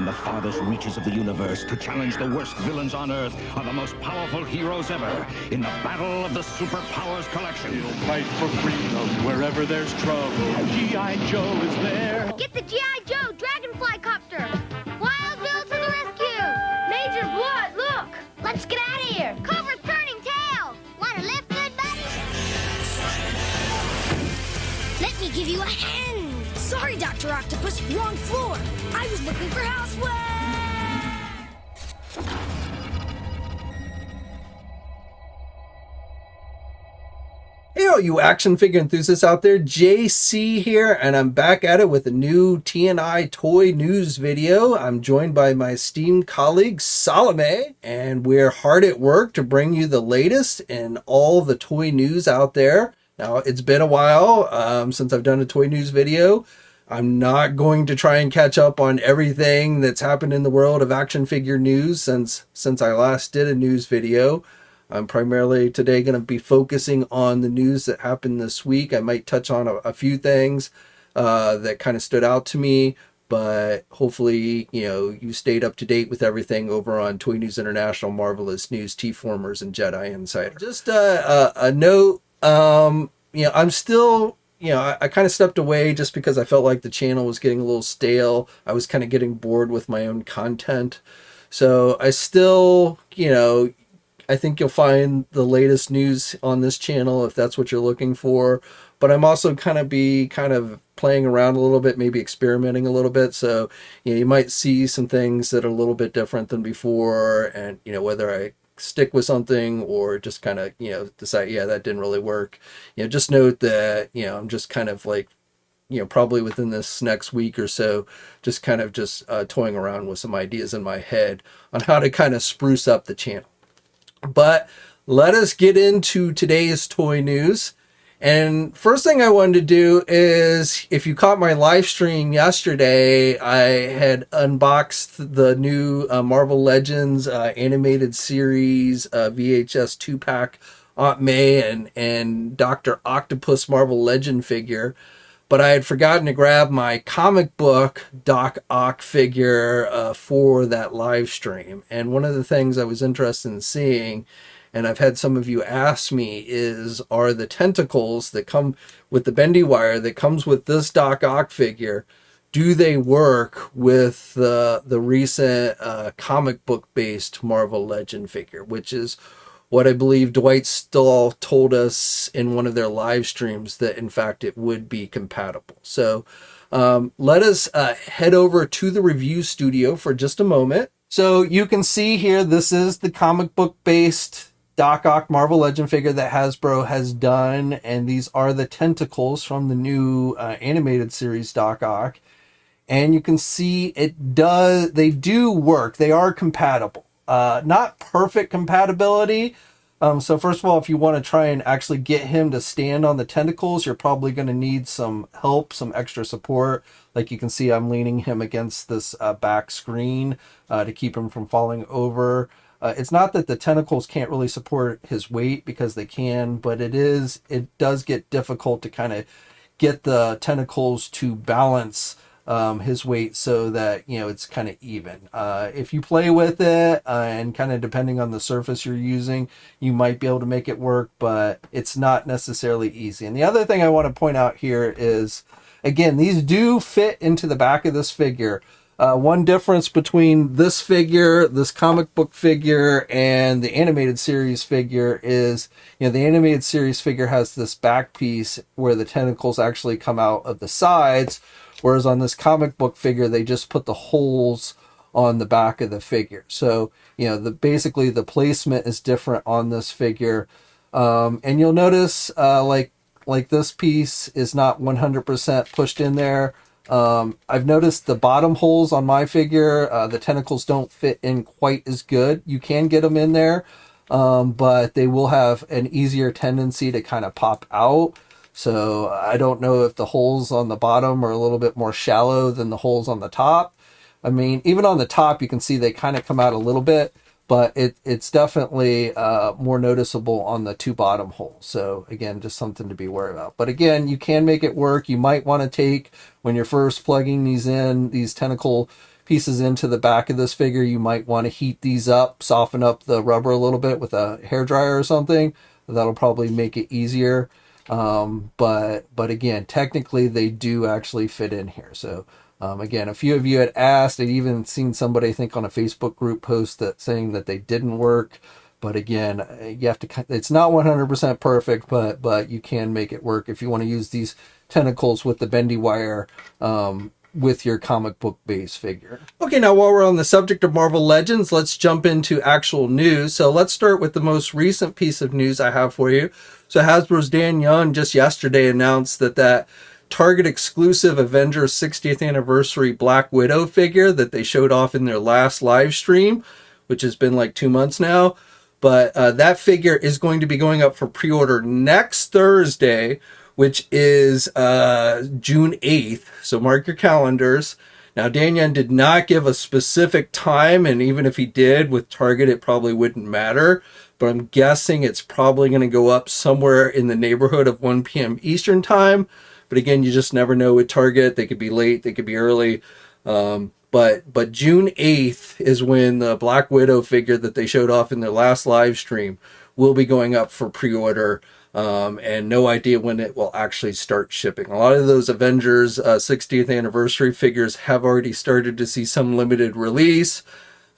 from the farthest reaches of the universe to challenge the worst villains on Earth are the most powerful heroes ever in the battle of the superpowers collection. We'll fight for freedom wherever there's trouble. G.I. Joe is there. Get the G.I. Joe Dragonfly Copter! Wild Bill to the rescue! Major Blood, look! Let's get out of here! Cobra's turning tail! Want to lift, good buddy? Let me give you a hand! Sorry, Dr. Octopus, wrong floor. I was looking for houseware. Hey, all you action figure enthusiasts out there, JC here, and I'm back at it with a new TNI toy news video. I'm joined by my esteemed colleague, Salome, and we're hard at work to bring you the latest in all the toy news out there. Now, it's been a while since I've done a toy news video. I'm not going to try and catch up on everything that's happened in the world of action figure news since I last did a news video. I'm primarily today going to be focusing on the news that happened this week. I might touch on a few things that kind of stood out to me, but hopefully, you stayed up to date with everything over on Toy News International, Marvelous News, T-Formers, and Jedi Insider. Just a note, I'm still... I kind of stepped away just because I felt like the channel was getting a little stale. I was kind of getting bored with my own content. So I still, I think you'll find the latest news on this channel if that's what you're looking for. But I'm also kind of playing around a little bit, maybe experimenting a little bit. So, you might see some things that are a little bit different than before. And, whether I stick with something or just kind of decide that didn't really work, just note that I'm just kind of like probably within this next week or so just toying around with some ideas in my head on how to kind of spruce up the channel. But let us get into today's toy news. And first thing I wanted to do is, if you caught my live stream yesterday, I had unboxed the new Marvel Legends animated series VHS 2-pack Aunt May and Dr. Octopus Marvel Legend figure. But I had forgotten to grab my comic book Doc Ock figure for that live stream. And one of the things I was interested in seeing, and I've had some of you ask me, are the tentacles that come with the bendy wire that comes with this Doc Ock figure, do they work with the recent comic book based Marvel Legend figure, which is what I believe Dwight Stahl told us in one of their live streams, that in fact it would be compatible. So let us head over to the review studio for just a moment. So you can see here, this is the comic book based Doc Ock Marvel Legend figure that Hasbro has done, and these are the tentacles from the new animated series Doc Ock. And you can see they do work. They are compatible. Not perfect compatibility. So first of all, if you want to try and actually get him to stand on the tentacles, you're probably going to need some help, some extra support. Like you can see, I'm leaning him against this back screen to keep him from falling over. It's not that the tentacles can't really support his weight, because they can, but it does get difficult to kind of get the tentacles to balance his weight so that it's kind of even. If you play with it and kind of depending on the surface you're using, you might be able to make it work, but it's not necessarily easy. And the other thing I want to point out here is, again, these do fit into the back of this figure. One difference between this figure, this comic book figure, and the animated series figure is, the animated series figure has this back piece where the tentacles actually come out of the sides, whereas on this comic book figure, they just put the holes on the back of the figure. So, basically the placement is different on this figure. And you'll notice, like this piece is not 100% pushed in there. I've noticed the bottom holes on my figure, the tentacles don't fit in quite as good. You can get them in there, but they will have an easier tendency to kind of pop out. So I don't know if the holes on the bottom are a little bit more shallow than the holes on the top. I mean, even on the top, you can see they kind of come out a little bit, but it's definitely more noticeable on the two bottom holes. So again, just something to be worried about. But again, you can make it work. You might want to take, when you're first plugging these in, these tentacle pieces into the back of this figure, you might want to heat these up, soften up the rubber a little bit with a hairdryer or something. That'll probably make it easier. But again, technically they do actually fit in here. So again, a few of you had asked, I'd even seen somebody, I think, on a Facebook group post that saying that they didn't work. But again, you have to, it's not 100% perfect, but you can make it work if you want to use these tentacles with the bendy wire, with your comic book base figure. Okay, now while we're on the subject of Marvel Legends, let's jump into actual news. So let's start with the most recent piece of news I have for you. So Hasbro's Dan Young just yesterday announced that Target exclusive Avengers 60th anniversary Black Widow figure that they showed off in their last live stream, which has been like 2 months now, but that figure is going to be going up for pre-order next Thursday, which is June 8th. So mark your calendars. Now, Dan Young did not give a specific time, and even if he did, with Target, it probably wouldn't matter. But I'm guessing it's probably going to go up somewhere in the neighborhood of 1 p.m. Eastern time. But again, you just never know with Target. They could be late, they could be early. But June 8th is when the Black Widow figure that they showed off in their last live stream will be going up for pre-order. And no idea when it will actually start shipping. A lot of those Avengers 60th anniversary figures have already started to see some limited release.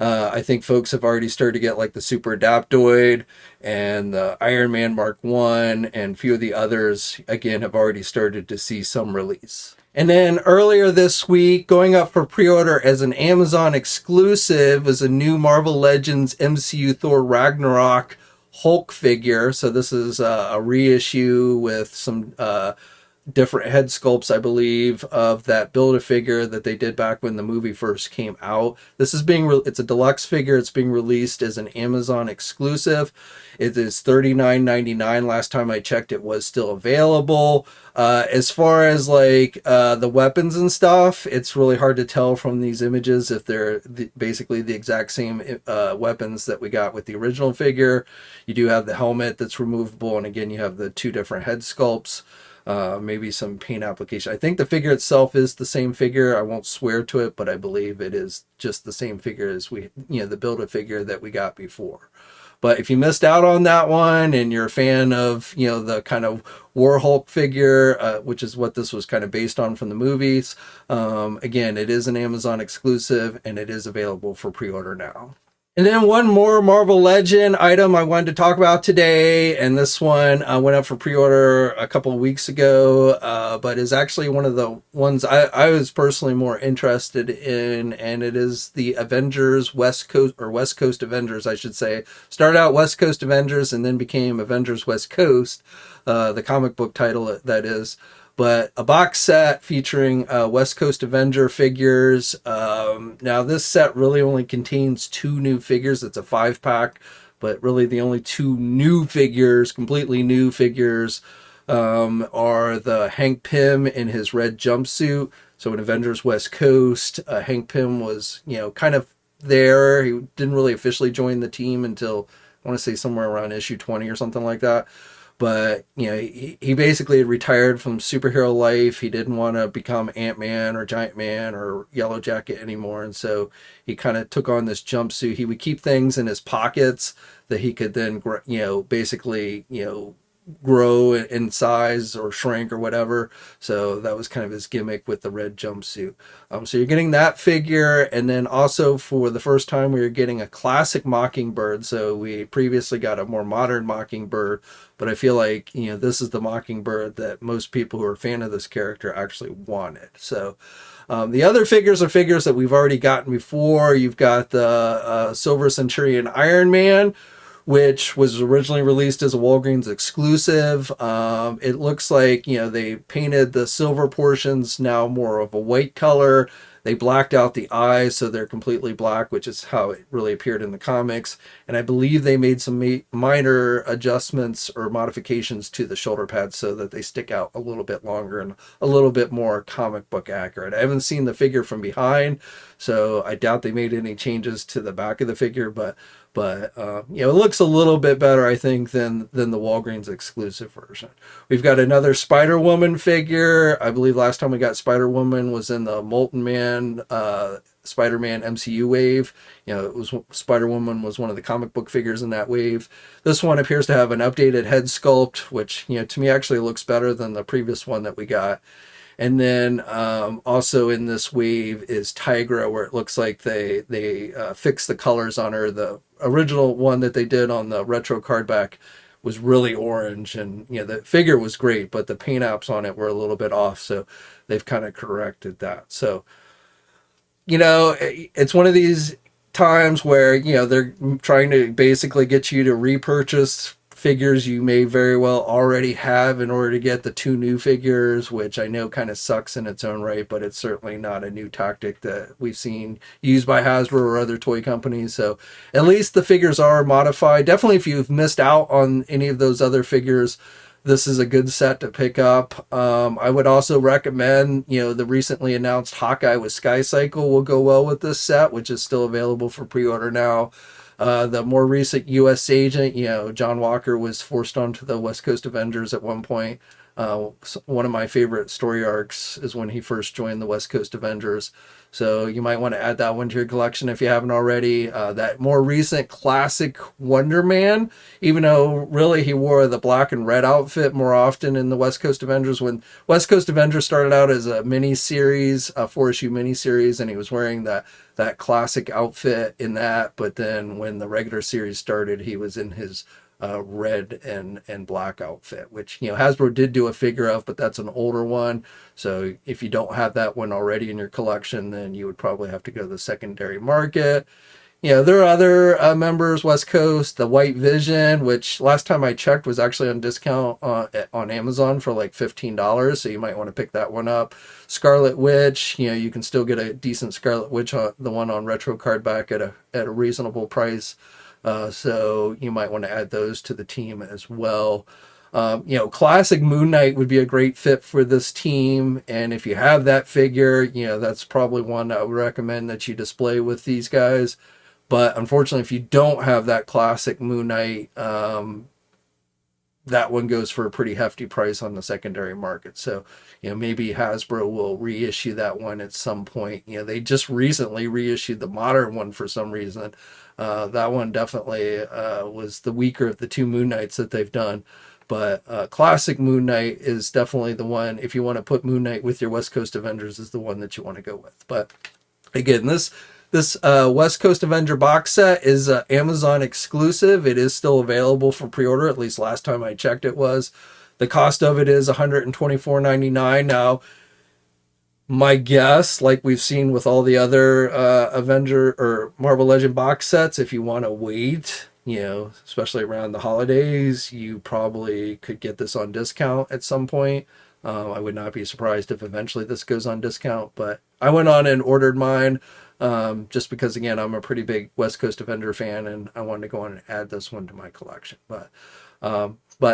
I think folks have already started to get like the Super Adaptoid and the Iron Man Mark 1 and a few of the others, again, have already started to see some release. And then earlier this week, going up for pre-order as an Amazon exclusive was a new Marvel Legends MCU Thor Ragnarok Hulk figure. So this is a reissue with some different head sculpts, I believe, of that Build-A-Figure that they did back when the movie first came out. This is it's a deluxe figure. It's being released as an Amazon exclusive. It is $39.99. Last time I checked, it was still available. As far as like the weapons and stuff, it's really hard to tell from these images if they're basically the exact same weapons that we got with the original figure. You do have the helmet that's removable, and again, you have the 2 different head sculpts. Maybe some paint application. I think the figure itself is the same figure. I won't swear to it, but I believe it is just the same figure as the Build-A-Figure that we got before. But if you missed out on that one and you're a fan of, the kind of War Hulk figure, which is what this was kind of based on from the movies, again, it is an Amazon exclusive and it is available for pre-order now. And then one more Marvel Legend item I wanted to talk about today, and this one went up for pre-order a couple of weeks ago, but is actually one of the ones I was personally more interested in, and it is the Avengers West Coast Avengers, I should say. Started out West Coast Avengers and then became Avengers West Coast, the comic book title that is. But a box set featuring West Coast Avenger figures. Now this set really only contains 2 new figures. It's a 5-pack, but really the only 2 new figures, completely new figures, are the Hank Pym in his red jumpsuit. So in Avengers West Coast, Hank Pym was, kind of there. He didn't really officially join the team until, I want to say, somewhere around issue 20 or something like that. But, he basically had retired from superhero life. He didn't want to become Ant-Man or Giant Man or Yellow Jacket anymore. And so he kind of took on this jumpsuit. He would keep things in his pockets that he could then, basically, grow in size or shrink or whatever. So that was kind of his gimmick with the red jumpsuit. So you're getting that figure, and then also for the first time we were getting a classic Mockingbird. So we previously got a more modern Mockingbird, but I feel like this is the Mockingbird that most people who are a fan of this character actually wanted. So the other figures are figures that we've already gotten before. You've got the Silver Centurion Iron Man, which was originally released as a Walgreens exclusive. It looks like, they painted the silver portions now more of a white color. They blacked out the eyes, so they're completely black, which is how it really appeared in the comics. And I believe they made some minor adjustments or modifications to the shoulder pads so that they stick out a little bit longer and a little bit more comic book accurate. I haven't seen the figure from behind, so I doubt they made any changes to the back of the figure, but But you know, it looks a little bit better, I think, than the Walgreens exclusive version. We've got another Spider-Woman figure. I believe last time we got Spider-Woman was in the Molten Man Spider-Man MCU wave. You know, it was Spider-Woman was one of the comic book figures in that wave. This one appears to have an updated head sculpt, which, you know, to me actually looks better than the previous one that we got. And then also in this wave is Tigra, where it looks like they fixed the colors on her. The original one that they did on the retro card back was really orange, and you know, the figure was great, but the paint apps on it were a little bit off, so they've kind of corrected that. So, you know, it's one of these times where, you know, they're trying to basically get you to repurchase figures you may very well already have in order to get the 2 new figures, which I know kind of sucks in its own right, but it's certainly not a new tactic that we've seen used by Hasbro or other toy companies. So at least the figures are modified. Definitely if you've missed out on any of those other figures, this is a good set to pick up. I would also recommend, you know, the recently announced Hawkeye with Sky Cycle will go well with this set, which is still available for pre-order now. The more recent U.S. agent, you know, John Walker was forced onto the West Coast Avengers at one point. One of my favorite story arcs is when he first joined the West Coast Avengers. So you might want to add that one to your collection if you haven't already. That more recent classic Wonder Man, even though really he wore the black and red outfit more often in the West Coast Avengers. When West Coast Avengers started out as a mini-series, a 4-issue mini-series, and he was wearing that classic outfit in that. But then when the regular series started, he was in his red and black outfit, which, you know, Hasbro did do a figure of, but that's an older one. So if you don't have that one already in your collection, then you would probably have to go to the secondary market. You know, there are other members, West Coast, the White Vision, which last time I checked was actually on discount on Amazon for like $15. So you might want to pick that one up. Scarlet Witch, you know, you can still get a decent Scarlet Witch, the one on retro card back at a reasonable price. So you might want to add those to the team as well. You know, classic Moon Knight would be a great fit for this team. And if you have that figure, you know, that's probably one I would recommend that you display with these guys. But unfortunately, if you don't have that classic Moon Knight, that one goes for a pretty hefty price on the secondary market. So, you know, maybe Hasbro will reissue that one at some point. You know, they just recently reissued the modern one for some reason. That one definitely was the weaker of the 2 Moon Knights that they've done. But classic Moon Knight is definitely the one. If you want to put Moon Knight with your West Coast Avengers, is the one that you want to go with. But again, this West Coast Avenger box set is Amazon exclusive. It is still available for pre-order. At least last time I checked it was. The cost of it is $124.99. Now, my guess, like we've seen with all the other Avenger or Marvel Legend box sets, if you want to wait, you know, especially around the holidays, you probably could get this on discount at some point. I would not be surprised if eventually this goes on discount, but I went on and ordered mine just because, again, I'm a pretty big West Coast Avenger fan and I wanted to go on and add this one to my collection. But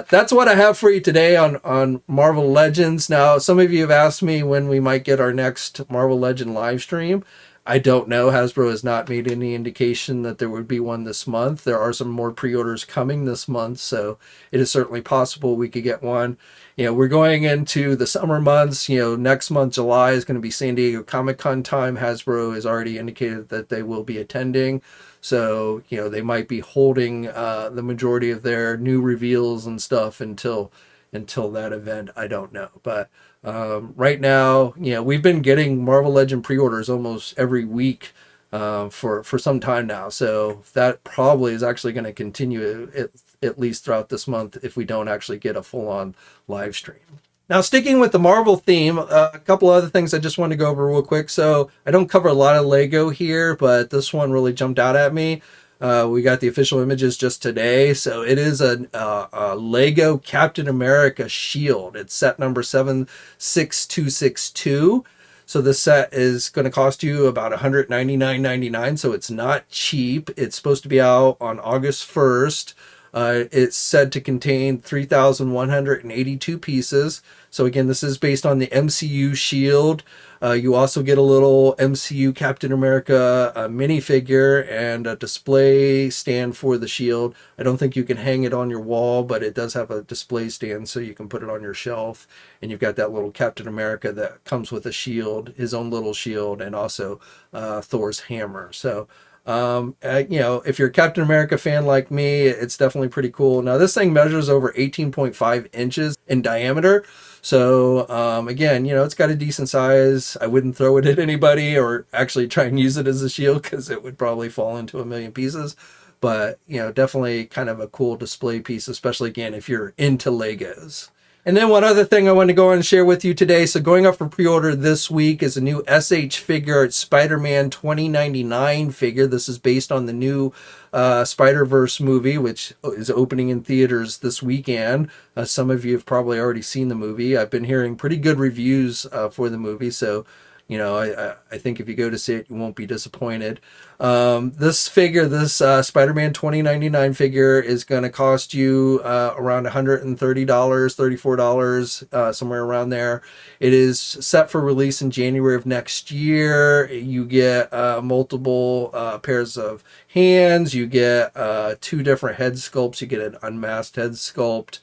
that's what I have for you today on Marvel Legends. Now, some of you have asked me when we might get our next Marvel Legend live stream. I don't know. Hasbro has not made any indication that there would be one this month. There are some more pre-orders coming this month, so it is certainly possible we could get one. You know, we're going into the summer months. You know, next month, July, is going to be San Diego Comic-Con time. Hasbro has already indicated that they will be attending. So, you know, they might be holding the majority of their new reveals and stuff until that event. I don't know. But right now, you know, we've been getting Marvel Legend pre-orders almost every week for some time now. So that probably is actually going to continue at least throughout this month if we don't actually get a full-on live stream. Now, sticking with the Marvel theme, a couple other things I just want to go over real quick. So I don't cover a lot of Lego here, but this one really jumped out at me. We got the official images just today. So it is a Lego Captain America shield. It's set number 76262. So this set is going to cost you about $199.99. So it's not cheap. It's supposed to be out on August 1st. It's said to contain 3,182 pieces. So again, this is based on the MCU shield. You also get a little MCU Captain America minifigure and a display stand for the shield. I don't think you can hang it on your wall, but it does have a display stand so you can put it on your shelf. And you've got that little Captain America that comes with a shield, his own little shield, and also Thor's hammer. So if you're a Captain America fan like me, it's definitely pretty cool. Now, this thing measures over 18.5 inches in diameter. So, again, it's got a decent size. I wouldn't throw it at anybody or actually try and use it as a shield because it would probably fall into a million pieces. But, definitely kind of a cool display piece, especially, again, if you're into Legos. And then one other thing I want to go on and share with you today. So going up for pre-order this week is a new SH Figuarts Spider-Man 2099 figure. This is based on the new Spider-Verse movie, which is opening in theaters this weekend. Some of you have probably already seen the movie. I've been hearing pretty good reviews for the movie. So, I think if you go to see it, you won't be disappointed. This figure, this Spider-Man 2099 figure is going to cost you around $130, $34, somewhere around there. It is set for release in January of next year. You get multiple pairs of hands. You get 2 different head sculpts. You get an unmasked head sculpt.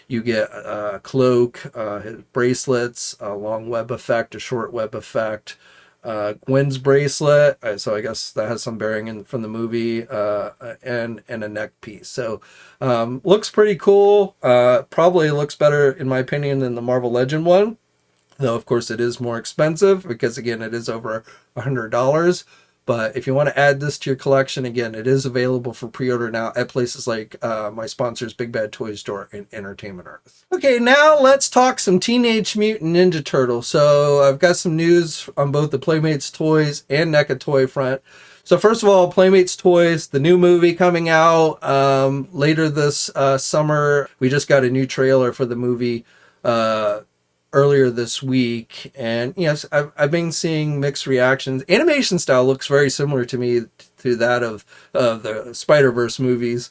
You get a cloak, bracelets, a long web effect, a short web effect, Gwen's bracelet. So I guess that has some bearing from the movie, and a neck piece. So looks pretty cool. Probably looks better, in my opinion, than the Marvel Legend one. Though, of course, it is more expensive because, again, it is over $100. But if you want to add this to your collection, again, it is available for pre-order now at places like my sponsors, Big Bad Toy Store and Entertainment Earth. Okay, now let's talk some Teenage Mutant Ninja Turtles. So I've got some news on both the Playmates toys and NECA toy front. So first of all, Playmates toys, the new movie coming out later this summer. We just got a new trailer for the movie earlier this week, and yes, I've been seeing mixed reactions. Animation style looks very similar to me to that of the Spider-Verse movies,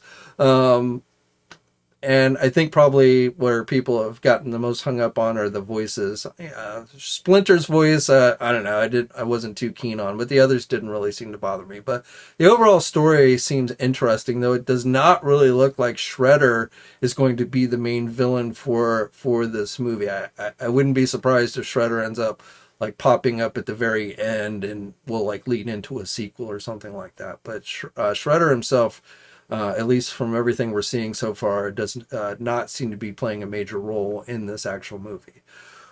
and I think probably where people have gotten the most hung up on are the voices. Splinter's voice, I don't know, I wasn't too keen on, but the others didn't really seem to bother me. But the overall story seems interesting, though it does not really look like Shredder is going to be the main villain for this movie. I wouldn't be surprised if Shredder ends up like popping up at the very end and will like lead into a sequel or something like that. But Shredder himself, at least from everything we're seeing so far, does not seem to be playing a major role in this actual movie.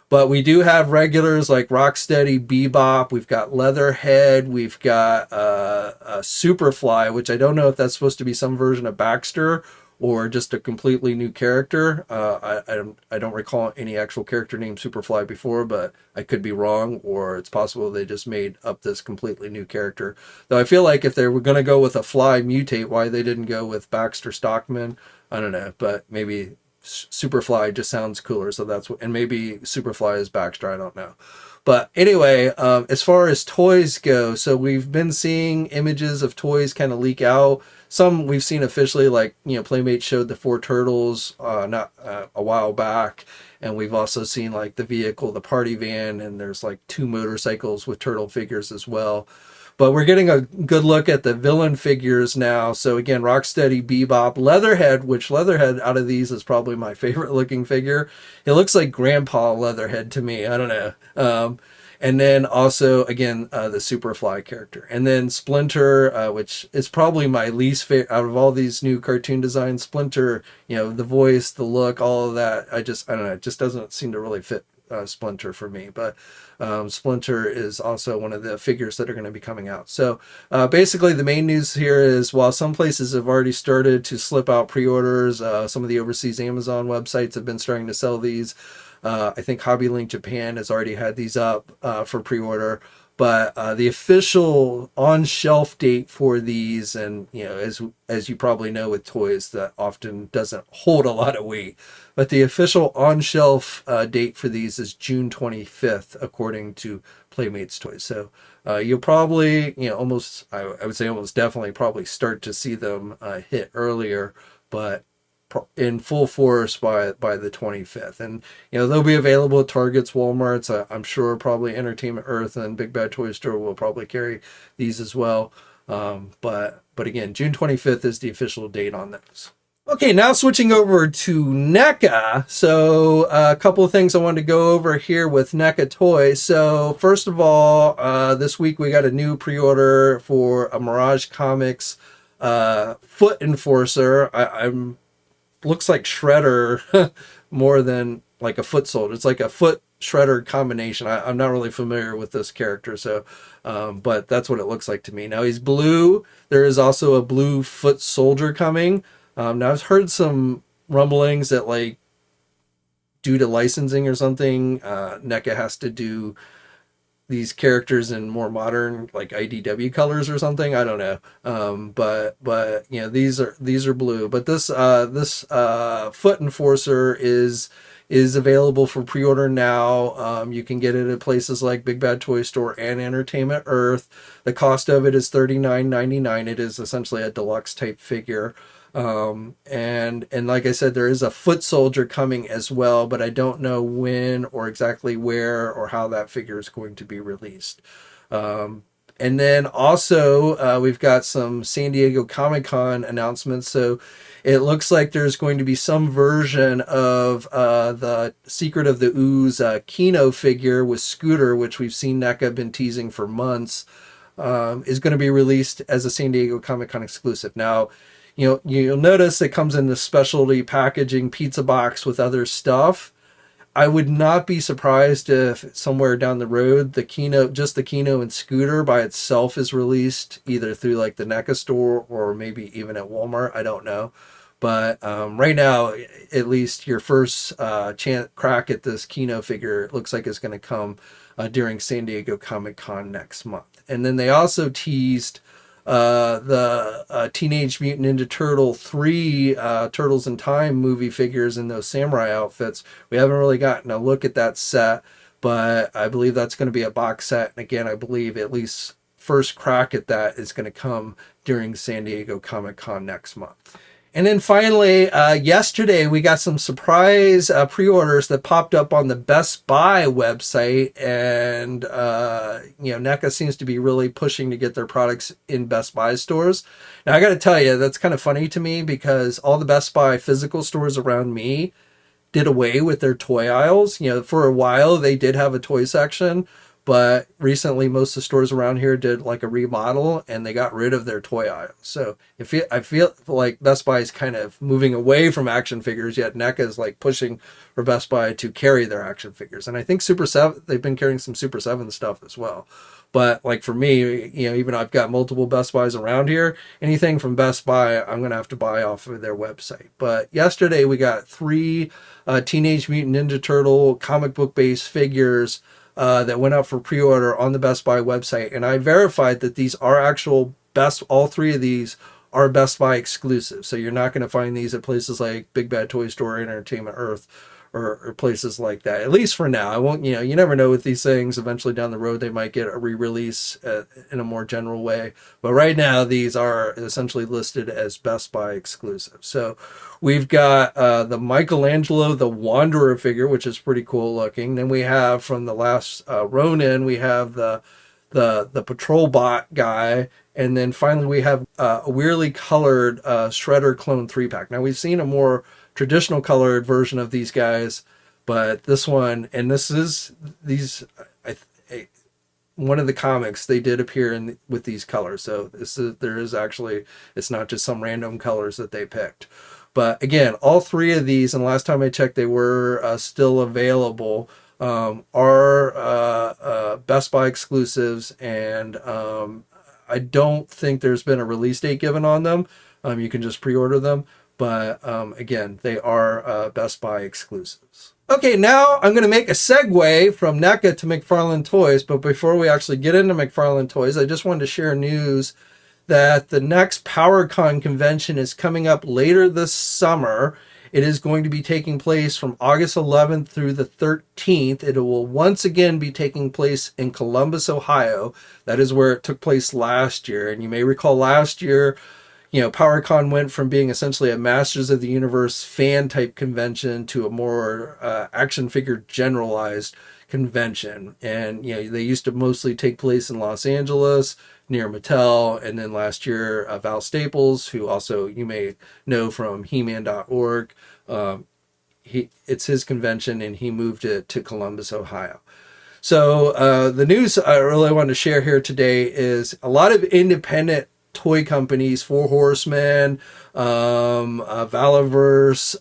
But we do have regulars like Rocksteady, Bebop, we've got Leatherhead, we've got Superfly, which I don't know if that's supposed to be some version of Baxter or just a completely new character. I don't recall any actual character named Superfly before, but I could be wrong, or it's possible they just made up this completely new character. Though I feel like if they were going to go with a Fly mutate, why they didn't go with Baxter Stockman, I don't know, but maybe Superfly just sounds cooler, so that's what, and maybe Superfly is Baxter, I don't know. But anyway, as far as toys go, so we've been seeing images of toys kind of leak out. Some we've seen officially, like, Playmates showed the 4 turtles not a while back. And we've also seen like the vehicle, the party van, and there's like 2 motorcycles with turtle figures as well. But we're getting a good look at the villain figures now. So again, Rocksteady, Bebop, Leatherhead, which Leatherhead out of these is probably my favorite looking figure. It looks like Grandpa Leatherhead to me. I don't know. And then also, again, the Superfly character. And then Splinter, which is probably my least favorite out of all these new cartoon designs. Splinter, the voice, the look, all of that. I don't know, it just doesn't seem to really fit Splinter for me. But Splinter is also one of the figures that are going to be coming out. So basically the main news here is, while some places have already started to slip out pre-orders, some of the overseas Amazon websites have been starting to sell these. I think Hobby Link Japan has already had these up for pre-order. But the official on-shelf date for these, and as you probably know with toys, that often doesn't hold a lot of weight. But the official on-shelf date for these is June 25th, according to Playmates Toys. So you'll probably, almost, I would say almost definitely probably start to see them hit earlier. But in full force by the 25th. And, they'll be available at Targets, Walmarts. I'm sure probably Entertainment Earth and Big Bad Toy Store will probably carry these as well. But again, June 25th is the official date on those. Okay, now switching over to NECA. So a couple of things I wanted to go over here with NECA Toys. So first of all, this week we got a new pre-order for a Mirage Comics Foot Enforcer. I'm looks like Shredder more than like a foot soldier. It's like a foot Shredder combination. I'm not really familiar with this character, so but that's what it looks like to me. Now he's blue. There is also a blue foot soldier coming. Now I've heard some rumblings that, like, due to licensing or something, NECA has to do these characters in more modern, like, IDW colors or something. I don't know. But these are blue. But this Foot Enforcer is available for pre-order now. You can get it at places like Big Bad Toy Store and Entertainment Earth. The cost of it is $39.99. It is essentially a deluxe type figure. And like I said, there is a foot soldier coming as well, but I don't know when or exactly where or how that figure is going to be released. And then also, we've got some San Diego Comic-Con announcements. So it looks like there's going to be some version of the Secret of the Ooze Kino figure with Scooter, which we've seen NECA been teasing for months, is going to be released as a San Diego Comic-Con exclusive. Now, you'll notice it comes in the specialty packaging pizza box with other stuff. I would not be surprised if somewhere down the road, just the Kino and Scooter by itself is released either through like the NECA store or maybe even at Walmart. I don't know. But right now, at least your first crack at this Kino figure looks like it's going to come during San Diego Comic-Con next month. And then they also teased the Teenage Mutant Ninja Turtle 3 Turtles in Time movie figures in those samurai outfits. We haven't really gotten a look at that set, but I believe that's going to be a box set. And again, I believe at least first crack at that is going to come during San Diego Comic-Con next month. And then finally, yesterday we got some surprise pre-orders that popped up on the Best Buy website, and NECA seems to be really pushing to get their products in Best Buy stores. Now I got to tell you, that's kind of funny to me because all the Best Buy physical stores around me did away with their toy aisles. For a while they did have a toy section, but recently most of the stores around here did like a remodel and they got rid of their toy aisle. So I feel like Best Buy is kind of moving away from action figures, yet NECA is like pushing for Best Buy to carry their action figures. And I think Super 7, they've been carrying some Super 7 stuff as well. But like for me, even though I've got multiple Best Buys around here, anything from Best Buy, I'm going to have to buy off of their website. But yesterday we got 3 Teenage Mutant Ninja Turtle comic book based figures that went out for pre-order on the Best Buy website, and I verified that these are actual all 3 of these are Best Buy exclusives. So you're not going to find these at places like Big Bad Toy Store, Entertainment Earth, or places like that. At least for now. I won't. You never know with these things. Eventually down the road, they might get a re-release in a more general way. But right now, these are essentially listed as Best Buy exclusives. So we've got the Michelangelo the Wanderer figure, which is pretty cool looking. Then we have from the last Ronin, we have the patrol bot guy. And then finally we have a weirdly colored Shredder Clone 3-pack. Now we've seen a more traditional colored version of these guys, but this one, and this is one of the comics, they did appear with these colors. So it's not just some random colors that they picked. But again, all 3 of these, and last time I checked, they were still available, are Best Buy exclusives, and I don't think there's been a release date given on them. You can just pre-order them. But again, they are Best Buy exclusives. Okay, now I'm going to make a segue from NECA to McFarlane Toys. But before we actually get into McFarlane Toys, I just wanted to share news that the next PowerCon convention is coming up later this summer. It is going to be taking place from August 11th through the 13th. It will once again be taking place in Columbus, Ohio. That is where it took place last year. And you may recall last year, PowerCon went from being essentially a Masters of the Universe fan type convention to a more action figure generalized convention. And they used to mostly take place in Los Angeles near Mattel, and then last year Val Staples, who also you may know from He-Man.org, it's his convention, and he moved it to Columbus, Ohio. So the news I really want to share here today is a lot of independent toy companies, Four Horsemen, Valaverse,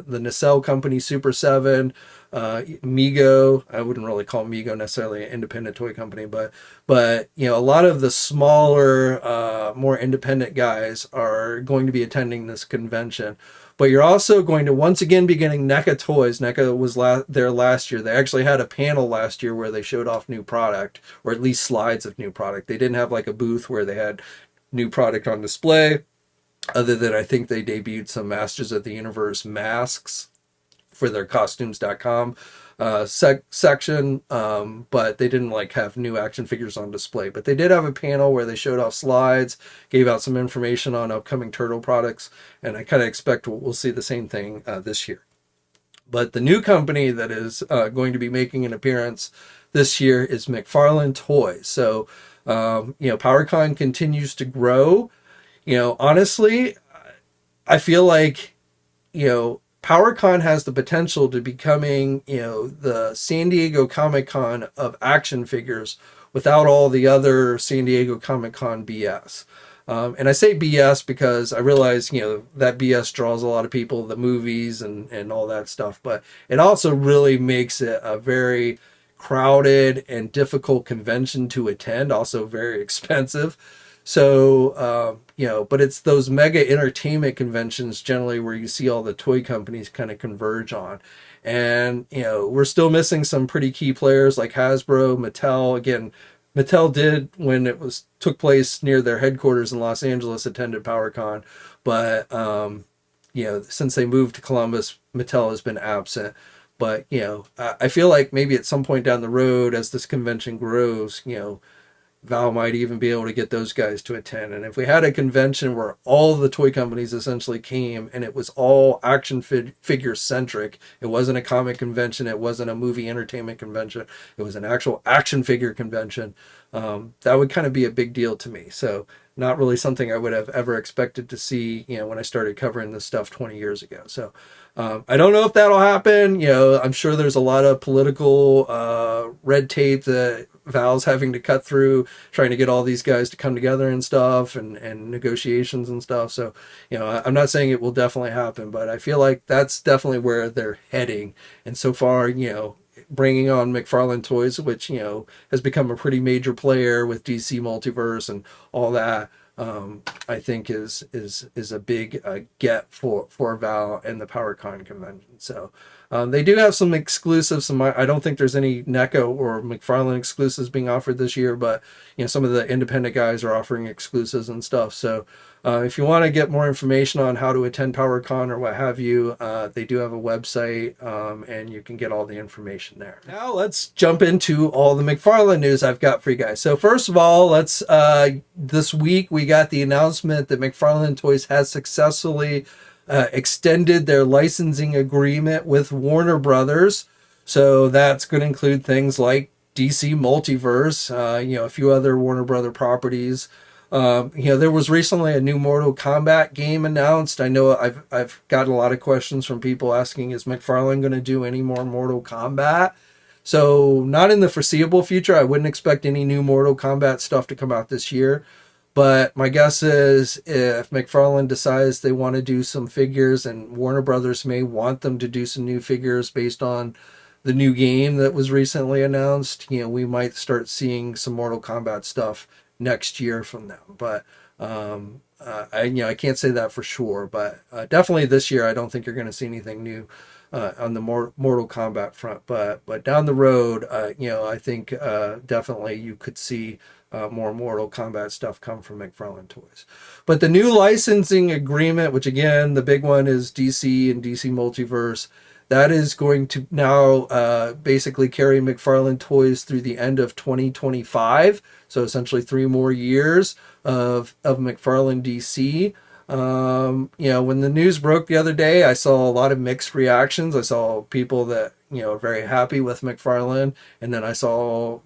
the Nacelle company, Super 7, Mego. I wouldn't really call Mego necessarily an independent toy company, but a lot of the smaller, more independent guys are going to be attending this convention. But you're also going to once again be getting NECA toys. NECA was there last year. They actually had a panel last year where they showed off new product, or at least slides of new product. They didn't have like a booth where they had new product on display, other than I think they debuted some Masters of the Universe masks for their costumes.com section, but they didn't like have new action figures on display. But they did have a panel where they showed off slides, gave out some information on upcoming Turtle products, and I kind of expect we'll see the same thing this year. But the new company that is going to be making an appearance this year is McFarlane Toys. So PowerCon continues to grow. Honestly, I feel like PowerCon has the potential to becoming, the San Diego Comic-Con of action figures without all the other San Diego Comic-Con BS. And I say BS because I realize, that BS draws a lot of people, the movies and all that stuff, but it also really makes it a very crowded and difficult convention to attend, also very expensive. So, but it's those mega entertainment conventions generally where you see all the toy companies kind of converge on. And, we're still missing some pretty key players like Hasbro, Mattel. Again, Mattel did, when it took place near their headquarters in Los Angeles, attended PowerCon. But, since they moved to Columbus, Mattel has been absent. But, I feel like maybe at some point down the road, as this convention grows, Val might even be able to get those guys to attend. And if we had a convention where all the toy companies essentially came and it was all action figure centric, it wasn't a comic convention, it wasn't a movie entertainment convention, it was an actual action figure convention, that would kind of be a big deal to me. So not really something I would have ever expected to see, when I started covering this stuff 20 years ago. So I don't know if that'll happen. I'm sure there's a lot of political red tape that Val's having to cut through, trying to get all these guys to come together and stuff, and negotiations and stuff. So, I'm not saying it will definitely happen, but I feel like that's definitely where they're heading. And so far, bringing on McFarlane Toys, which, has become a pretty major player with DC Multiverse and all that, I think is a big get for Val and the PowerCon convention. So they do have some exclusives. I don't think there's any NECA or McFarlane exclusives being offered this year, but some of the independent guys are offering exclusives and stuff. So if you want to get more information on how to attend PowerCon or what have you, they do have a website, and you can get all the information there. Now let's jump into all the McFarlane news I've got for you guys. So first of all, this week we got the announcement that McFarlane Toys has successfully extended their licensing agreement with Warner Brothers. So that's going to include things like DC Multiverse, a few other Warner Brother properties. There was recently a new Mortal Kombat game announced. I know I've gotten a lot of questions from people asking, is McFarlane going to do any more Mortal Kombat? So not in the foreseeable future. I wouldn't expect any new Mortal Kombat stuff to come out this year. But my guess is if McFarlane decides they want to do some figures, and Warner Brothers may want them to do some new figures based on the new game that was recently announced, we might start seeing some Mortal Kombat stuff next year from them. But I can't say that for sure. But definitely this year, I don't think you're going to see anything new on the Mortal Kombat front. But down the road, I think definitely you could see more Mortal Kombat stuff come from McFarlane Toys. But the new licensing agreement, which again, the big one is DC and DC Multiverse, that is going to now basically carry McFarlane toys through the end of 2025. So essentially 3 more years of McFarlane DC. When the news broke the other day, I saw a lot of mixed reactions. I saw people that, are very happy with McFarlane. And then I saw,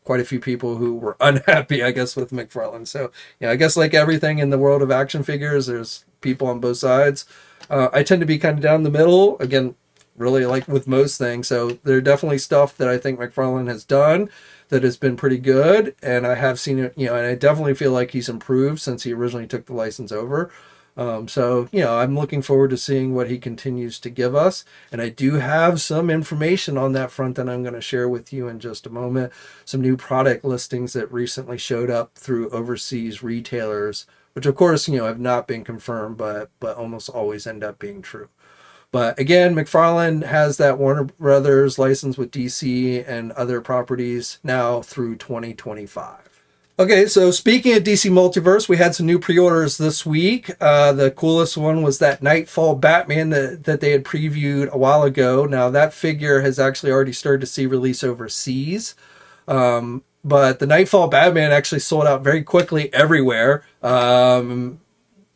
quite a few people who were unhappy, I guess, with McFarlane. So, I guess like everything in the world of action figures, there's people on both sides. I tend to be kind of down the middle. Again, really like with most things. So there are definitely stuff that I think McFarlane has done that has been pretty good. And I have seen it, and I definitely feel like he's improved since he originally took the license over. I'm looking forward to seeing what he continues to give us. And I do have some information on that front that I'm going to share with you in just a moment. Some new product listings that recently showed up through overseas retailers, which of course, have not been confirmed, but almost always end up being true. But again, McFarlane has that Warner Brothers license with DC and other properties now through 2025. Okay, so speaking of DC Multiverse, we had some new pre-orders this week. The coolest one was that Nightfall Batman that they had previewed a while ago. Now, that figure has actually already started to see release overseas. But the Nightfall Batman actually sold out very quickly everywhere.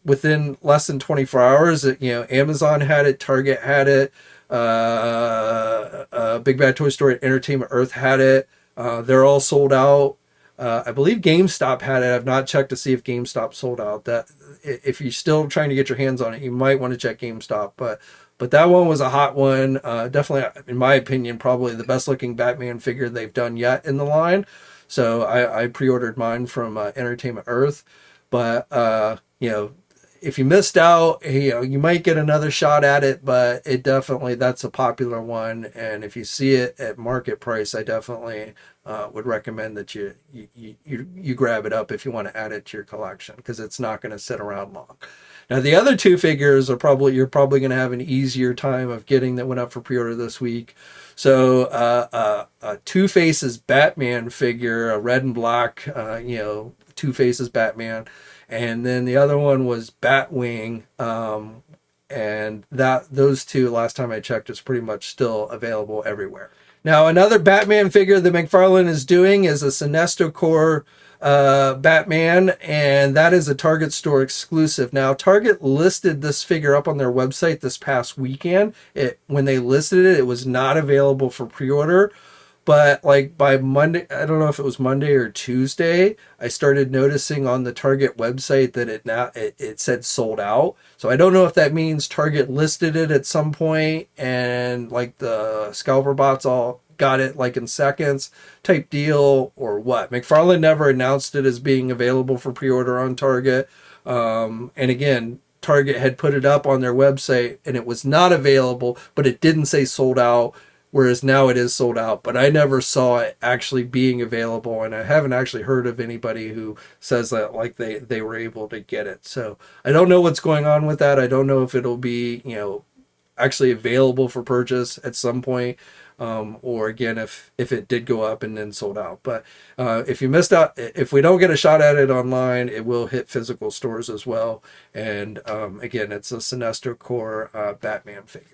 Within less than 24 hours, Amazon had it, Target had it, Big Bad Toy Store at Entertainment Earth had it. They're all sold out. I believe GameStop had it. I've not checked to see if GameStop sold out. That if you're still trying to get your hands on it, you might want to check GameStop. But that one was a hot one. Definitely, in my opinion, probably the best looking Batman figure they've done yet in the line. So I pre-ordered mine from Entertainment Earth. But if you missed out, you might get another shot at it, but that's a popular one. And if you see it at market price, I definitely would recommend that you grab it up if you want to add it to your collection, because it's not going to sit around long. Now, the other 2 figures you're probably going to have an easier time of getting that went up for pre-order this week. So a Two Faces Batman figure, a red and black, Two Faces Batman. And then the other one was Batwing, and those 2, last time I checked, is pretty much still available everywhere. Now, another Batman figure that McFarlane is doing is a Sinestro Corps Batman, and that is a Target store exclusive. Now, Target listed this figure up on their website this past weekend. When they listed it, it was not available for pre-order. But like by Monday, I don't know if it was Monday or Tuesday, I started noticing on the Target website that it said sold out. So I don't know if that means Target listed it at some point and like the scalper bots all got it like in seconds type deal or what. McFarlane never announced it as being available for pre-order on Target. And again, Target had put it up on their website and it was not available, but it didn't say sold out. Whereas now it is sold out, but I never saw it actually being available, and I haven't actually heard of anybody who says that like they were able to get it. So I don't know what's going on with that. I don't know if it'll be actually available for purchase at some point, or again if it did go up and then sold out. But if you missed out, if we don't get a shot at it online, it will hit physical stores as well. And again, it's a Sinestro Corps Batman figure.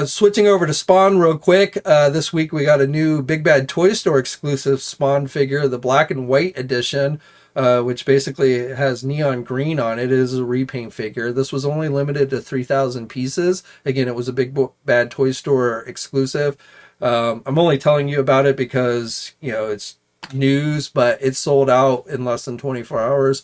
Switching over to Spawn real quick. This week we got a new Big Bad Toy Store exclusive Spawn figure, the black and white edition, which basically has neon green on it. It is a repaint figure. This was only limited to 3,000 pieces. Again, it was a Big Bad Toy Store exclusive. I'm only telling you about it because, it's news, but it's sold out in less than 24 hours.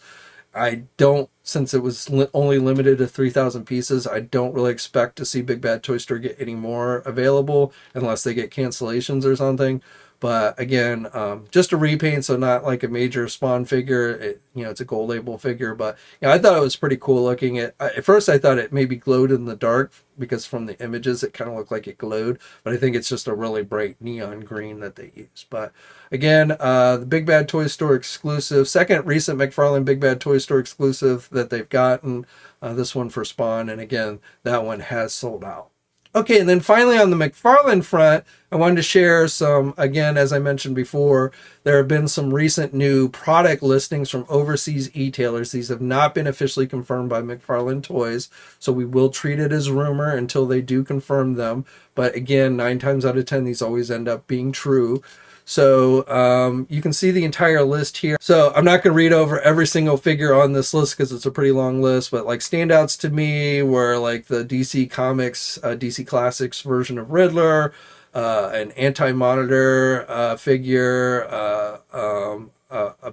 Since it was only limited to 3,000 pieces, I don't really expect to see Big Bad Toy Store get any more available unless they get cancellations or something. But again, just a repaint, so not like a major Spawn figure. It's a gold label figure, but I thought it was pretty cool looking. At first, I thought it maybe glowed in the dark because from the images it kind of looked like it glowed. But I think it's just a really bright neon green that they use. But again, the Big Bad Toy Store exclusive, second recent McFarlane Big Bad Toy Store exclusive that they've gotten. This one for Spawn, and again, that one has sold out. Okay, and then finally on the McFarlane front, I wanted to share some, again, as I mentioned before, there have been some recent new product listings from overseas e-tailers. These have not been officially confirmed by McFarlane Toys, so we will treat it as rumor until they do confirm them. But again, 9 times out of 10, these always end up being true. So you can see the entire list here. So I'm not going to read over every single figure on this list because it's a pretty long list, but like standouts to me were like the DC Comics, DC Classics version of Riddler, an Anti-Monitor figure, a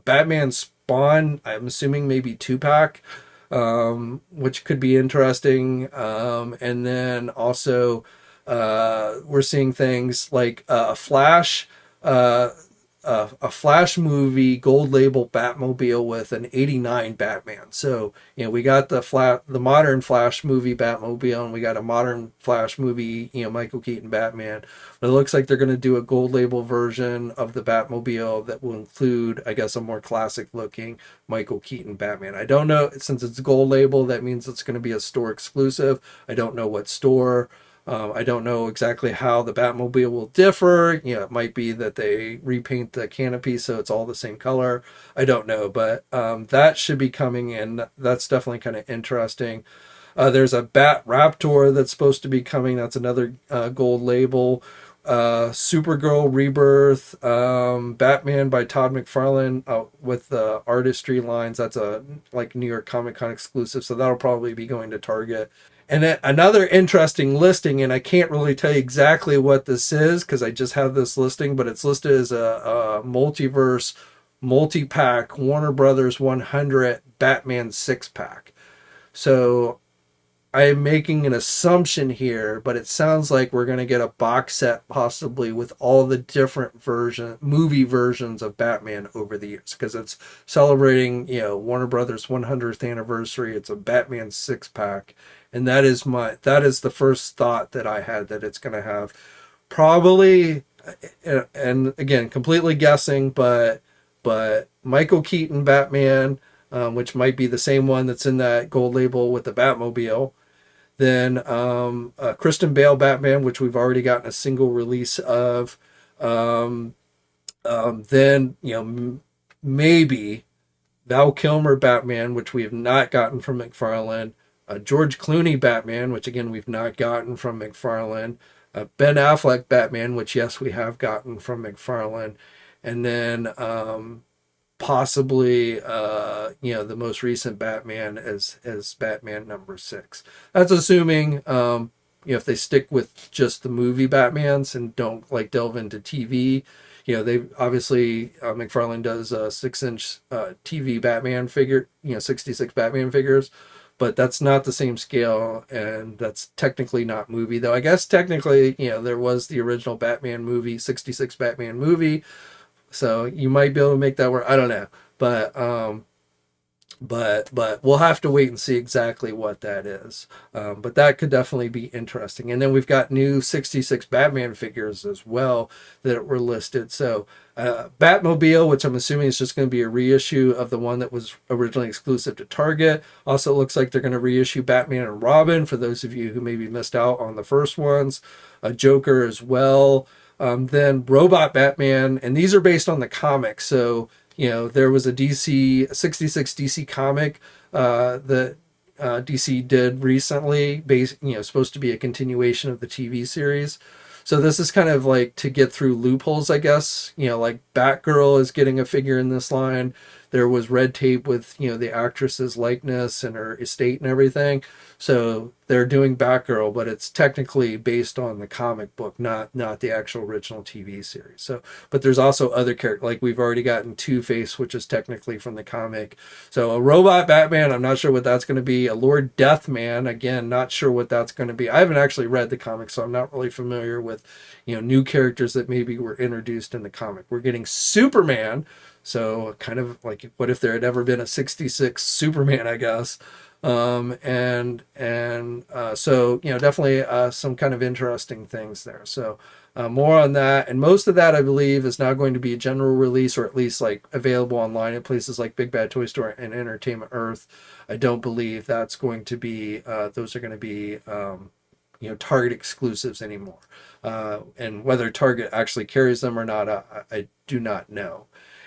Batman Spawn, I'm assuming maybe 2-pack, which could be interesting. And then also we're seeing things like a Flash, a Flash movie gold label Batmobile with an '89 Batman. So we got the modern Flash movie Batmobile, and we got a modern Flash movie Michael Keaton Batman. But it looks like they're going to do a gold label version of the Batmobile that will include, I guess, a more classic looking Michael Keaton Batman. I don't know, since it's gold label, that means it's going to be a store exclusive. I don't know what store. I don't know exactly how the Batmobile will differ. It might be that they repaint the canopy so it's all the same color. I don't know, but that should be coming in. That's definitely kind of interesting. There's a Bat Raptor that's supposed to be coming. That's another gold label. Supergirl Rebirth, Batman by Todd McFarlane with the artistry lines. That's a like New York Comic Con exclusive, so that'll probably be going to Target. And then another interesting listing, and I can't really tell you exactly what this is because I just have this listing, but it's listed as a Multiverse multi-pack Warner Brothers 100 Batman 6-pack. So I'm making an assumption here, but it sounds like we're going to get a box set possibly with all the different movie versions of Batman over the years, because it's celebrating, Warner Brothers 100th anniversary. It's a Batman 6-pack. And that is the first thought that I had, that it's going to have probably, and again, completely guessing, but Michael Keaton Batman, which might be the same one that's in that gold label with the Batmobile. Then Kristen Bale Batman, which we've already gotten a single release of. Then, maybe Val Kilmer Batman, which we have not gotten from McFarlane. George Clooney Batman, which again we've not gotten from McFarlane. Ben Affleck Batman, which yes we have gotten from McFarlane, and then possibly the most recent Batman as Batman #6. That's assuming if they stick with just the movie Batmans and don't like delve into TV. They obviously McFarlane does a 6-inch TV Batman figure, 66 Batman figures. But that's not the same scale, and that's technically not movie, though I guess technically, there was the original Batman movie, 66 Batman movie, so you might be able to make that work. I don't know, but we'll have to wait and see exactly what that is. But that could definitely be interesting. And then we've got new 66 Batman figures as well that were listed. So Batmobile, which I'm assuming is just going to be a reissue of the one that was originally exclusive to Target. Also looks like they're going to reissue Batman and Robin for those of you who maybe missed out on the first ones. A Joker as well. Then Robot Batman, and these are based on the comics. So there was a 66 DC comic that DC did recently, supposed to be a continuation of the TV series. So this is kind of like to get through loopholes, I guess. Like Batgirl is getting a figure in this line. There was red tape with, the actress's likeness and her estate and everything. So they're doing Batgirl, but it's technically based on the comic book, not the actual original TV series. So, but there's also other characters, like we've already gotten Two-Face, which is technically from the comic. So a Robot Batman, I'm not sure what that's going to be. A Lord Deathman, again, not sure what that's going to be. I haven't actually read the comic, so I'm not really familiar with, new characters that maybe were introduced in the comic. We're getting Superman. So kind of like, what if there had ever been a 66 Superman, I guess. So, definitely some kind of interesting things there. So more on that. And most of that, I believe, is now going to be a general release, or at least like available online at places like Big Bad Toy Store and Entertainment Earth. I don't believe that's going to be, those are going to be Target exclusives anymore. And whether Target actually carries them or not, I do not know.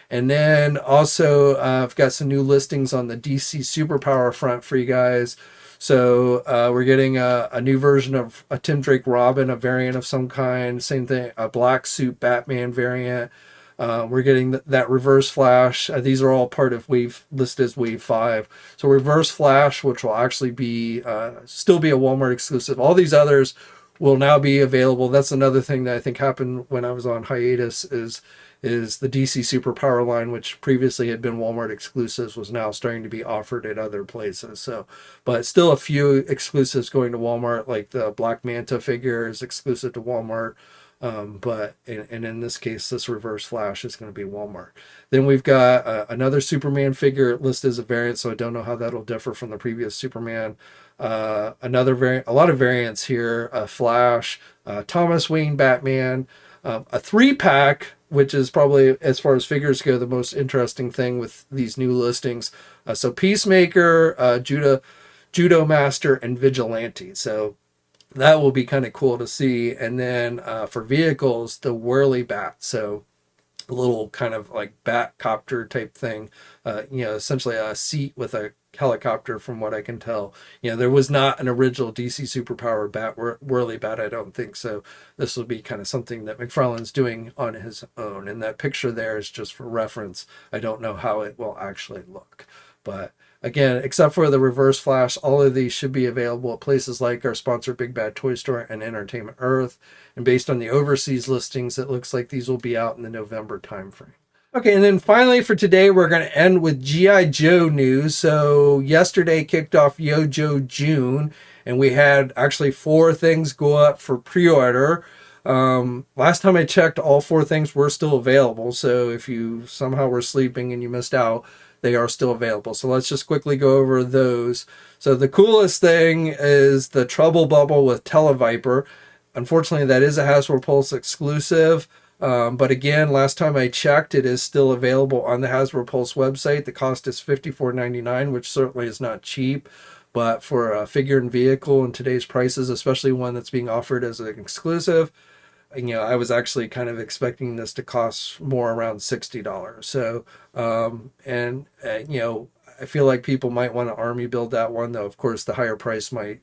And then also, I've got some new listings on the DC Superpower front for you guys. So we're getting a new version of a Tim Drake Robin, a variant of some kind. Same thing, a black suit Batman variant. We're getting that Reverse Flash. These are all part of listed as Wave 5. So Reverse Flash, which will actually be still be a Walmart exclusive. All these others will now be available. That's another thing that I think happened when I was on hiatus is the DC Superpower line, which previously had been Walmart exclusives, was now starting to be offered at other places. So, but still a few exclusives going to Walmart, like the Black Manta figure is exclusive to Walmart. But in this case, this Reverse Flash is going to be Walmart. Then we've got another Superman figure listed as a variant, so I don't know how that'll differ from the previous Superman. Another variant, a lot of variants here, Flash, Thomas Wayne Batman, a 3-pack, which is probably, as far as figures go, the most interesting thing with these new listings. So Peacemaker, Judo Master, and Vigilante. So that will be kind of cool to see. And then for vehicles, the Whirly Bat. So a little kind of like bat copter type thing, essentially a seat with a helicopter from what I can tell. There was not an original DC Superpower bat, Whirly Bat, I don't think. So this will be kind of something that McFarlane's doing on his own. And that picture there is just for reference. I don't know how it will actually look. But again, except for the Reverse Flash, all of these should be available at places like our sponsor Big Bad Toy Store and Entertainment Earth. And based on the overseas listings, it looks like these will be out in the November timeframe. Okay, and then finally for today, we're going to end with GIJoe news. So yesterday kicked off GIJoe June, and we had actually 4 things go up for pre-order. Last time I checked, all 4 things were still available. So if you somehow were sleeping and you missed out, they are still available. So let's just quickly go over those. So the coolest thing is the Trouble Bubble with Televiper. Unfortunately, that is a Hasbro Pulse exclusive. But again, last time I checked, it is still available on the Hasbro Pulse website. The cost is $54.99, which certainly is not cheap. But for a figure and vehicle in today's prices, especially one that's being offered as an exclusive, I was actually kind of expecting this to cost more, around $60. So, I feel like people might want to army build that one, though. Of course, the higher price might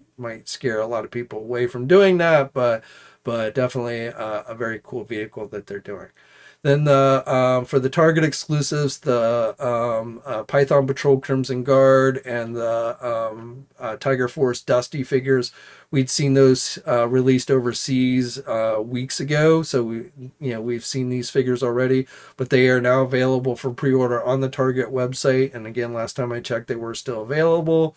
scare a lot of people away from doing that, but definitely a very cool vehicle that they're doing. Then for the Target exclusives, the Python Patrol Crimson Guard and the Tiger Force Dusty figures, we'd seen those released overseas weeks ago. So we've seen these figures already, but they are now available for pre-order on the Target website. And again, last time I checked, they were still available.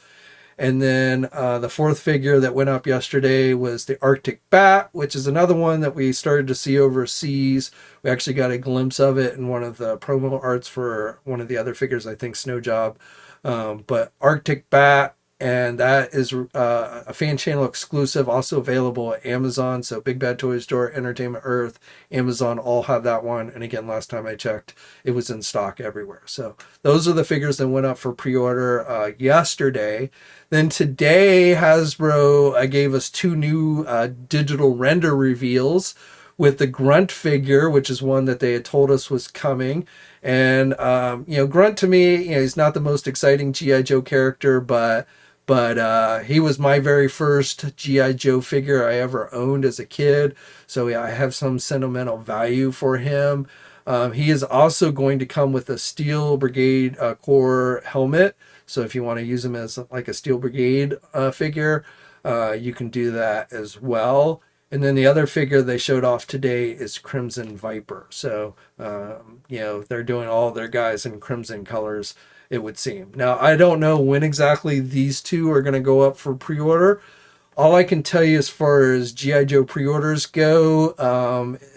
And then the 4th figure that went up yesterday was the Arctic Bat, which is another one that we started to see overseas. We actually got a glimpse of it in one of the promo arts for one of the other figures, I think Snow Job. But Arctic Bat, and that is a fan channel exclusive, also available at Amazon. So Big Bad Toy Store, Entertainment Earth, Amazon all have that one. And again, last time I checked, it was in stock everywhere. So those are the figures that went up for pre-order yesterday. Then today, Hasbro gave us 2 new digital render reveals with the Grunt figure, which is one that they had told us was coming. And, Grunt to me, he's not the most exciting GIJoe character, but he was my very first GIJoe figure I ever owned as a kid. So I have some sentimental value for him. He is also going to come with a Steel Brigade Corps helmet. So if you want to use him as like a Steel Brigade figure, you can do that as well. And then the other figure they showed off today is Crimson Viper. So, they're doing all their guys in crimson colors, it would seem. Now, I don't know when exactly these 2 are going to go up for pre-order. All I can tell you as far as GIJoe pre-orders go,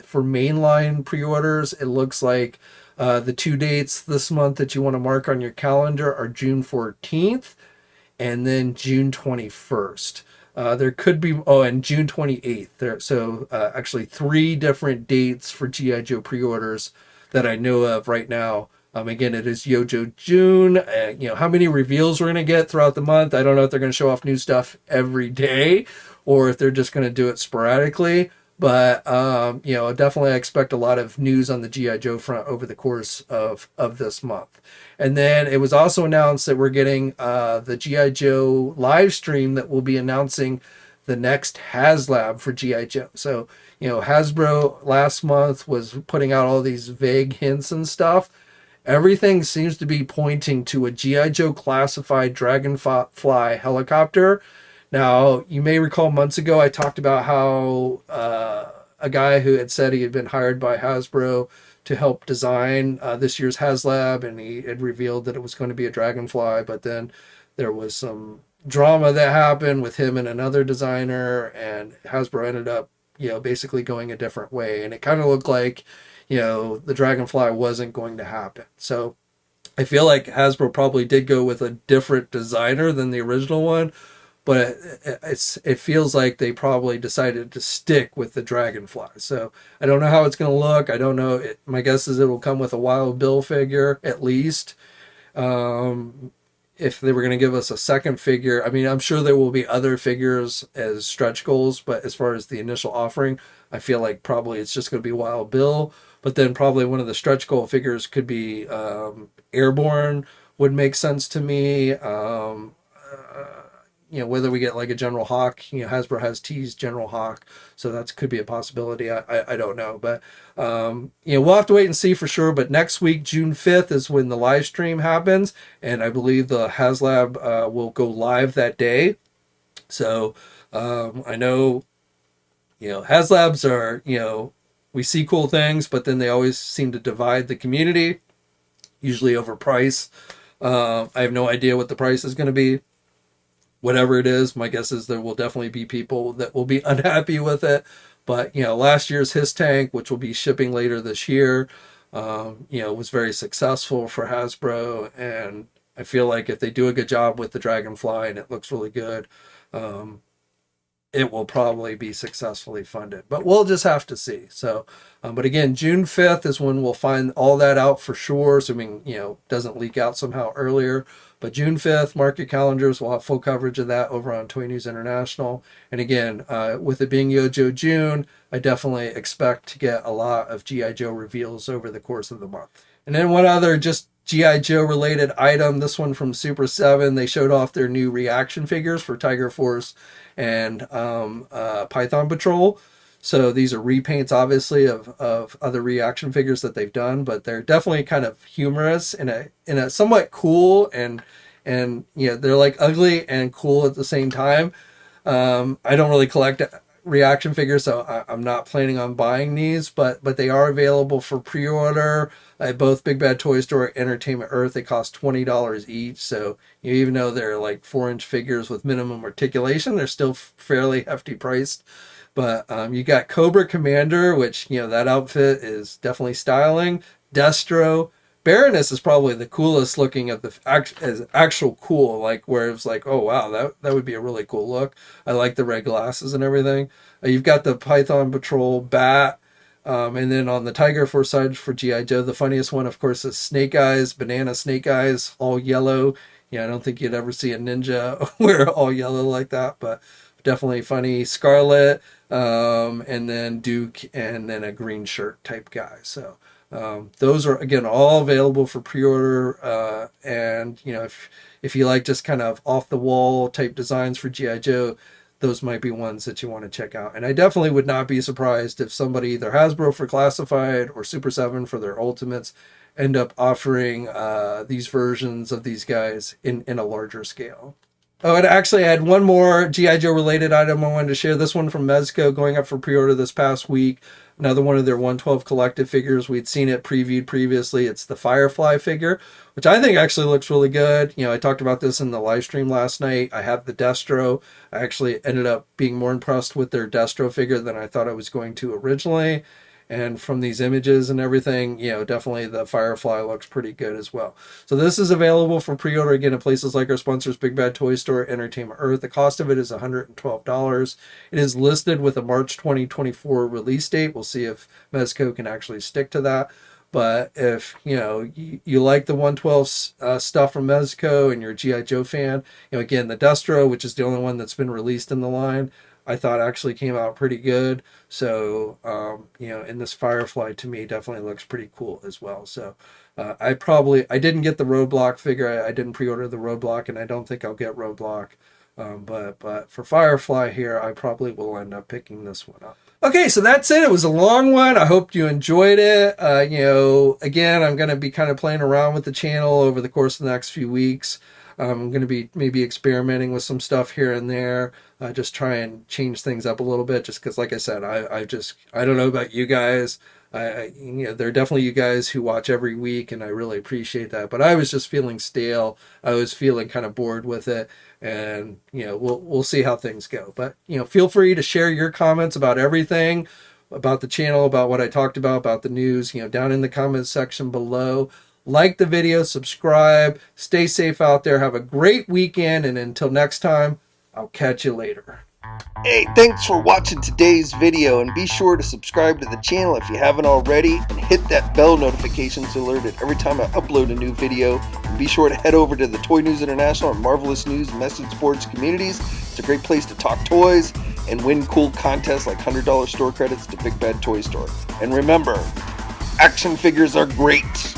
for mainline pre-orders, it looks like the 2 dates this month that you want to mark on your calendar are June 14th and then June 21st. There could be, and June 28th. So actually 3 different dates for GIJoe pre-orders that I know of right now. Again, it is GIJoe June. How many reveals we're going to get throughout the month, I don't know if they're going to show off new stuff every day or if they're just going to do it sporadically. But, you know, definitely I expect a lot of news on the G.I. Joe front over the course of this month. And then it was also announced that we're getting the G.I. Joe live stream that will be announcing the next Haslab for G.I. Joe. So, you know, Hasbro last month was putting out all these vague hints and stuff. Everything seems to be pointing to a G.I. Joe classified Dragonfly helicopter. Now, you may recall months ago I talked about how a guy who had said he had been hired by Hasbro to help design this year's Haslab, and he had revealed that it was going to be a Dragonfly, but then there was some drama that happened with him and another designer, and Hasbro ended up, you know, basically going a different way, and it kind of looked like, you know, the Dragonfly wasn't going to happen. So I feel like Hasbro probably did go with a different designer than the original one, but it feels like they probably decided to stick with the Dragonfly. So I don't know how it's going to look. I don't know. My guess is it'll come with a Wild Bill figure at least. If they were going to give us a second figure, I mean, I'm sure there will be other figures as stretch goals, but as far as the initial offering, I feel like probably it's just going to be Wild Bill. But then probably one of the stretch goal figures could be Airborne would make sense to me. You know, whether we get like a General Hawk, you know, Hasbro has teased General Hawk, so that could be a possibility. I don't know, but you know, we'll have to wait and see for sure. But next week, June 5th, is when the live stream happens, and I believe the Haslab will go live that day. So I know, you know, Haslabs are, you know, we see cool things, but then they always seem to divide the community, usually over price. I have no idea what the price is going to be. Whatever it is, my guess is there will definitely be people that will be unhappy with it. But, you know, last year's His Tank, which will be shipping later this year, you know, was very successful for Hasbro. And I feel like if they do a good job with the Dragonfly and it looks really good, it will probably be successfully funded. But we'll just have to see. So, but again, June 5th is when we'll find all that out for sure, assuming, you know, doesn't leak out somehow earlier. But June 5th, mark your calendars. We'll have full coverage of that over on Toy News International. And again, with it being GIJoe June, I definitely expect to get a lot of G.I. Joe reveals over the course of the month. And then one other just G.I. Joe related item, this one from Super 7. They showed off their new reaction figures for Tiger Force and Python Patrol. So these are repaints, obviously, of other reaction figures that they've done, but they're definitely kind of humorous in a somewhat cool and you know, they're like ugly and cool at the same time. I don't really collect reaction figures, so I'm not planning on buying these, but they are available for pre-order at both Big Bad Toy Store and Entertainment Earth. They cost $20 each, so you know, even though they're like 4-inch figures with minimum articulation, they're still fairly hefty priced. But you got Cobra Commander, which, you know, that outfit is definitely styling. Destro. Baroness is probably the coolest looking of the actual cool, like where it's like, oh wow, that would be a really cool look. I like the red glasses and everything. You've got the Python Patrol Bat, and then on the Tiger Force side for G.I. Joe, the funniest one, of course, is Snake Eyes, Banana Snake Eyes, all yellow. Yeah, I don't think you'd ever see a ninja wear all yellow like that, but definitely funny. Scarlet, and then Duke, and then a green shirt type guy. So those are, again, all available for pre-order. And, you know, if you like just kind of off-the-wall type designs for G.I. Joe, those might be ones that you want to check out. And I definitely would not be surprised if somebody, either Hasbro for Classified or Super 7 for their Ultimates, end up offering these versions of these guys in a larger scale. Oh, and actually I had one more G.I. Joe related item I wanted to share. This one from Mezco going up for pre-order this past week. Another one of their 112 collective figures. We'd seen it previewed previously. It's the Firefly figure, which I think actually looks really good. You know, I talked about this in the live stream last night. I have the Destro. I actually ended up being more impressed with their Destro figure than I thought I was going to originally. And from these images and everything, you know, definitely the Firefly looks pretty good as well. So this is available for pre-order, again, at places like our sponsors, Big Bad Toy Store, Entertainment Earth. The cost of it is $112. It is listed with a March 2024 release date. We'll see if Mezco can actually stick to that. But if, you know, you like the 112 stuff from Mezco and you're a G.I. Joe fan, you know, again, the Destro, which is the only one that's been released in the line, I thought actually came out pretty good. So, and this Firefly to me definitely looks pretty cool as well. So I didn't get the Roadblock figure. I didn't pre-order the Roadblock, and I don't think I'll get Roadblock. But for Firefly here, I probably will end up picking this one up. Okay, so that's it. It was a long one. I hope you enjoyed it. Again, I'm going to be kind of playing around with the channel over the course of the next few weeks. I'm going to be maybe experimenting with some stuff here and there. Just try and change things up a little bit, just because, like I said, I don't know about you guys. There are definitely you guys who watch every week, and I really appreciate that. But I was just feeling stale. I was feeling kind of bored with it, and we'll see how things go. But feel free to share your comments about everything, about the channel, about what I talked about the news. Down in the comments section below. Like the video, subscribe, stay safe out there. Have a great weekend, and until next time, I'll catch you later. Hey, thanks for watching today's video, and be sure to subscribe to the channel if you haven't already, and hit that bell notification so alerted every time I upload a new video. And be sure to head over to the Toy News International and Marvelous News Message Boards communities. It's a great place to talk toys and win cool contests like $100 store credits to Big Bad Toy Store. And remember, action figures are great.